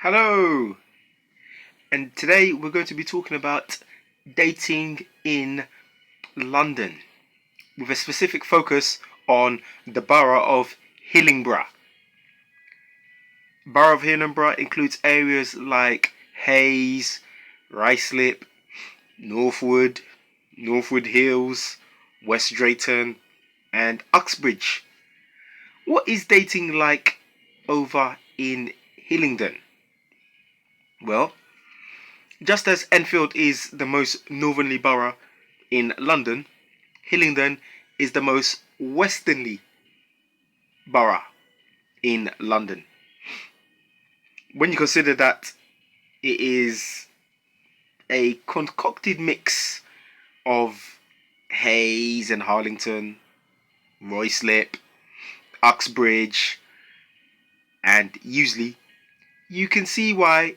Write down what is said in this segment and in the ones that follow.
Hello, and today we're going to be talking about dating in London with a specific focus on the Borough of Hillingdon. Borough of Hillingdon includes areas like Hayes, Ruislip, Northwood, Northwood Hills, West Drayton, and Uxbridge. What is dating like over in Hillingdon? Well, just as Enfield is the most northerly borough in London, Hillingdon is the most westernly borough in London. When you consider that it is a concocted mix of Hayes and Harlington, Ruislip, Uxbridge, and Yiewsley, you can see why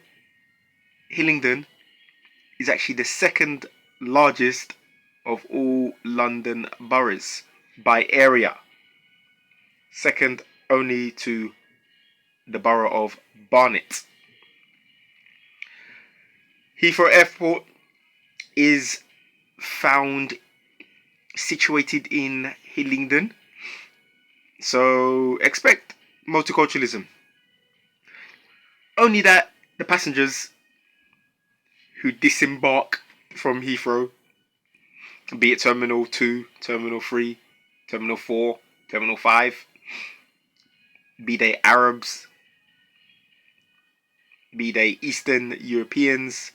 Hillingdon is actually the second largest of all London boroughs by area, second only to the borough of Barnet. Heathrow Airport is found situated in Hillingdon, so expect multiculturalism. Only that the passengers who disembark from Heathrow, be it Terminal 2, Terminal 3, Terminal 4, Terminal 5, be they Arabs, be they Eastern Europeans,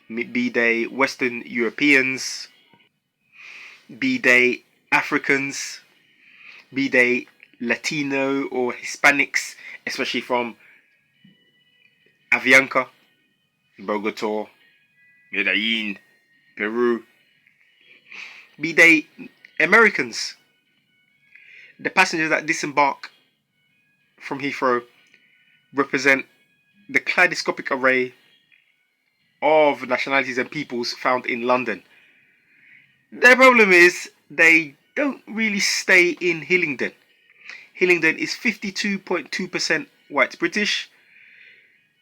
be they Western Europeans, be they Africans, be they Latino or Hispanics, especially from Avianca, Bogota, Medellin, Peru, be they Americans. The passengers that disembark from Heathrow represent the kaleidoscopic array of nationalities and peoples found in London. Their problem is they don't really stay in Hillingdon. Hillingdon is 52.2% white British.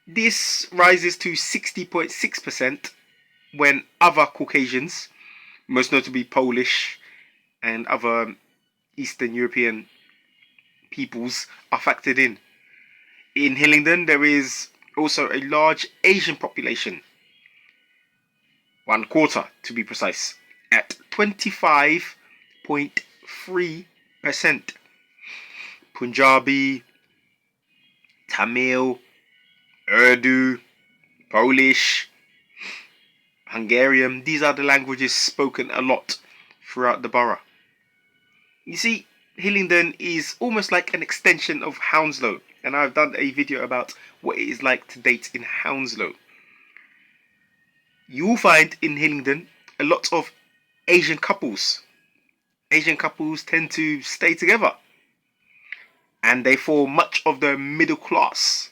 This rises to 60.6% when other Caucasians, most notably Polish and other Eastern European peoples, are factored in. In Hillingdon, there is also a large Asian population, one quarter to be precise, at 25.3%. Punjabi, Tamil, Urdu, Polish, Hungarian, these are the languages spoken a lot throughout the borough. You see, Hillingdon is almost like an extension of Hounslow, and I've done a video about what it is like to date in Hounslow. You will find in Hillingdon a lot of Asian couples. Asian couples tend to stay together, and they form much of the middle class,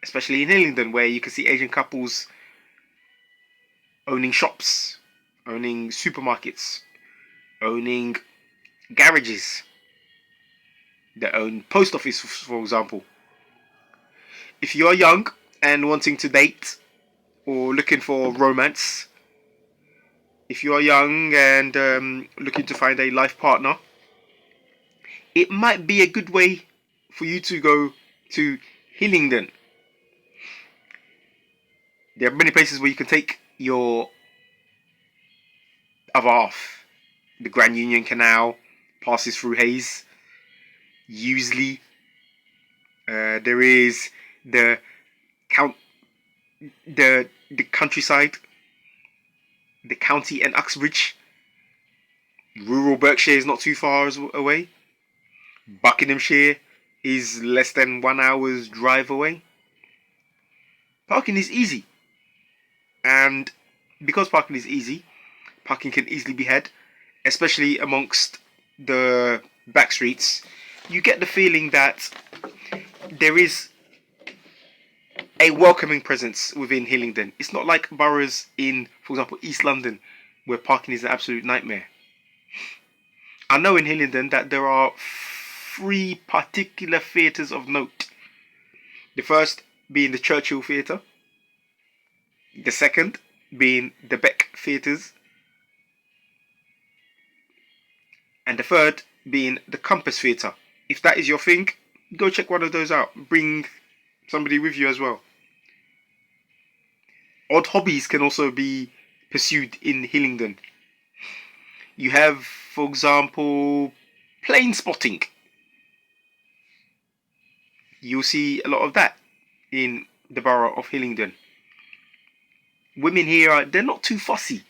especially in Hillingdon, where you can see Asian couples owning shops, owning supermarkets, owning garages, they own post office, for example. If you are young and wanting to date or looking for romance, if you are young and looking to find a life partner, it might be a good way for you to go to Hillingdon. There are many places where you can take your other half. The Grand Union Canal passes through Hayes, Yiewsley. There is the the countryside, the county and Uxbridge. Rural Berkshire is not too far away. Buckinghamshire is less than 1 hour's drive away. Parking is easy, and because parking is easy, parking can easily be had, especially amongst the back streets. You get the feeling that there is a welcoming presence within Hillingdon. It's not like boroughs in, for example, East London, where parking is an absolute nightmare. I know in Hillingdon that there are three particular theatres of note. The first being the Churchill Theatre. The second being the Beck Theatres. And the third being the Compass Theatre. If that is your thing, go check one of those out. Bring somebody with you as well. Odd hobbies can also be pursued in Hillingdon. You have, for example, plane spotting. You'll see a lot of that in the Borough of Hillingdon. Women here, they're not too fussy.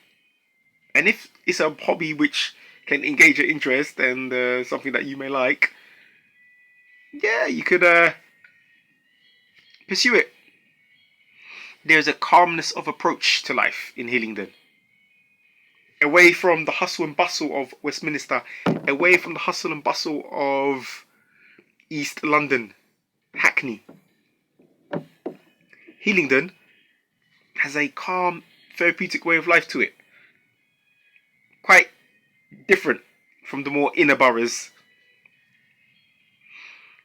And if it's a hobby which can engage your interest and something that you may like, yeah, you could pursue it. There's a calmness of approach to life in Hillingdon. Away from the hustle and bustle of Westminster, away from the hustle and bustle of East London, Hackney. Hillingdon has a calm, therapeutic way of life to it. Quite different from the more inner boroughs.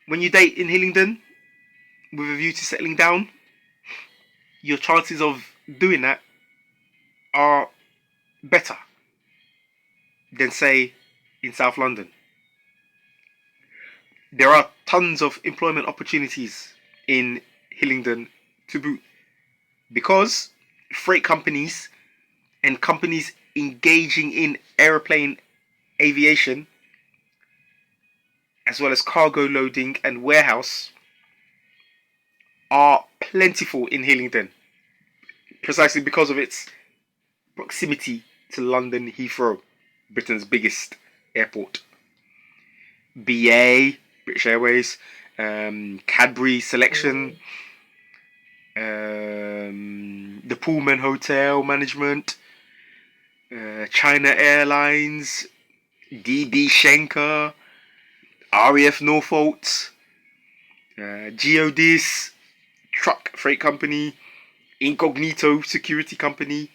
When you date in Hillingdon with a view to settling down, your chances of doing that are better than, say, in South London. There are tons of employment opportunities in Hillingdon to boot, because freight companies and companies engaging in aeroplane aviation, as well as cargo loading and warehouse, are plentiful in Hillingdon, precisely because of its proximity to London Heathrow, Britain's biggest airport. BA, British Airways, Cadbury Selection, the Pullman Hotel Management, China Airlines, DB Schenker, RAF Norfolk, Geodis, Truck Freight Company, Incognito Security Company,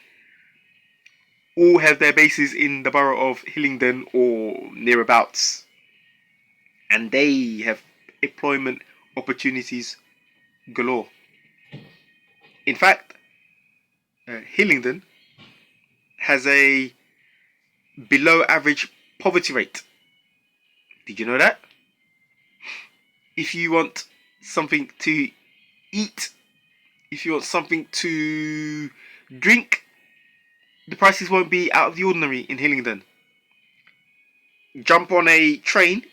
all have their bases in the Borough of Hillingdon or nearabouts. And they have employment opportunities galore. In fact, Hillingdon has a below average poverty rate. Did you know that? If you want something to eat, if you want something to drink, the prices won't be out of the ordinary in Hillingdon. Jump on a train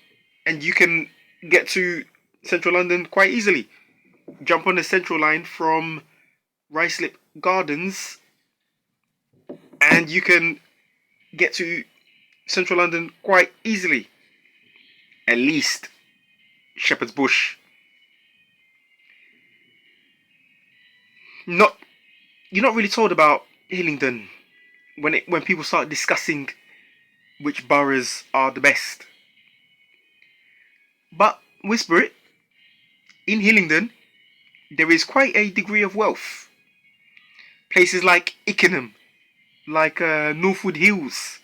and you can get to central London quite easily. Jump on the central line from Ruislip Gardens and you can get to central London quite easily. At least Shepherd's Bush. You're not really told about Hillingdon when people start discussing which boroughs are the best. But whisper it, in Hillingdon there is quite a degree of wealth. Places like Ickenham, like Northwood Hills,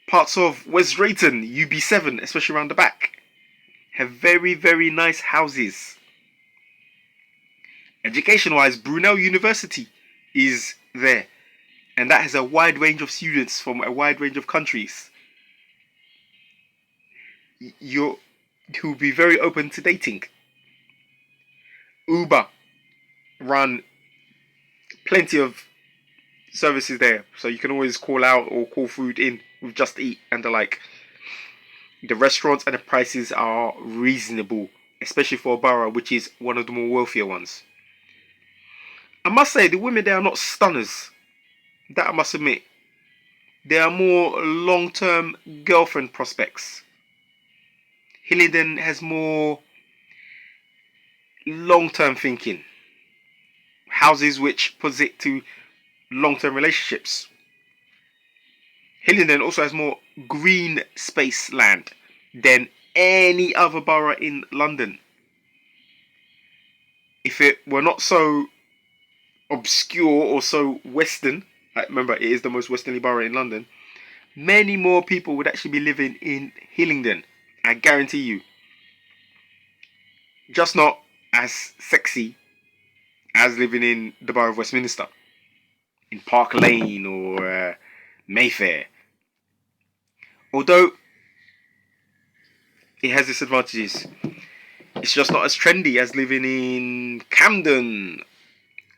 parts of West Drayton, UB7, especially around the back, have very, very nice houses. Education-wise, Brunel University is there, and that has a wide range of students from a wide range of countries. You'll be very open to dating. Uber run plenty of services there, so you can always call out or call food in with Just Eat and the like. The restaurants and the prices are reasonable, especially for a borough which is one of the more wealthier ones. I must say, the women there are not stunners. That I must admit. They are more long-term girlfriend prospects. Hillingdon has more long-term thinking. Houses which puts it to long-term relationships. Hillingdon also has more green space land than any other borough in London. If it were not so obscure or so western, remember it is the most westerly borough in London, many more people would actually be living in Hillingdon, I guarantee you. Just not as sexy as living in the Borough of Westminster, in Park Lane or Mayfair. Although it has disadvantages, it's just not as trendy as living in Camden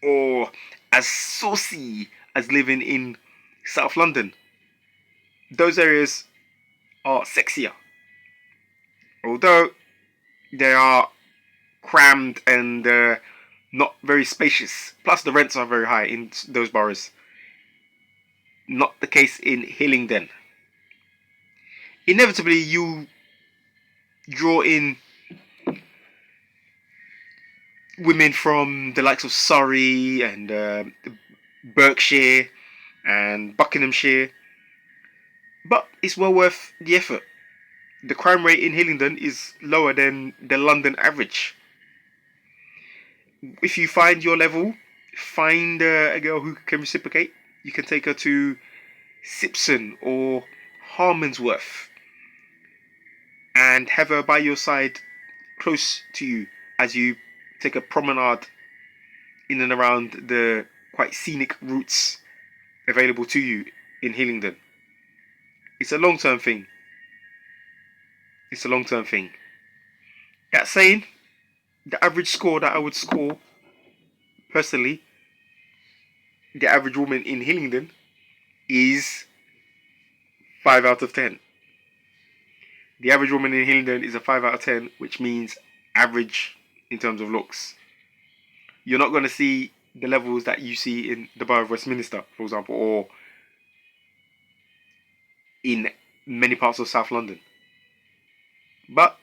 or as saucy as living in South London. Those areas are sexier, although they are crammed and not very spacious. Plus, the rents are very high in those boroughs. Not the case in Hillingdon. Inevitably, you draw in women from the likes of Surrey and Berkshire and Buckinghamshire, but it's well worth the effort. The crime rate in Hillingdon is lower than the London average. If you find your level, find a girl who can reciprocate. You can take her to Sipson or Harmondsworth and have her by your side, close to you, as you take a promenade in and around the quite scenic routes available to you in Hillingdon. It's a long-term thing. It's a long-term thing. That saying, the average score that I would score, personally, the average woman in Hillingdon is 5 out of 10. The average woman in Hillingdon is a 5 out of 10, which means average in terms of looks. You're not going to see the levels that you see in the Borough of Westminster, for example, or in many parts of South London. But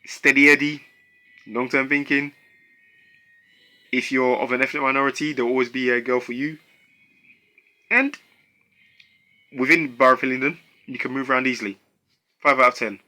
steady Eddie, long-term thinking. If you're of an ethnic minority, there'll always be a girl for you. And within Borough of Hillingdon, you can move around easily. 5 out of 10.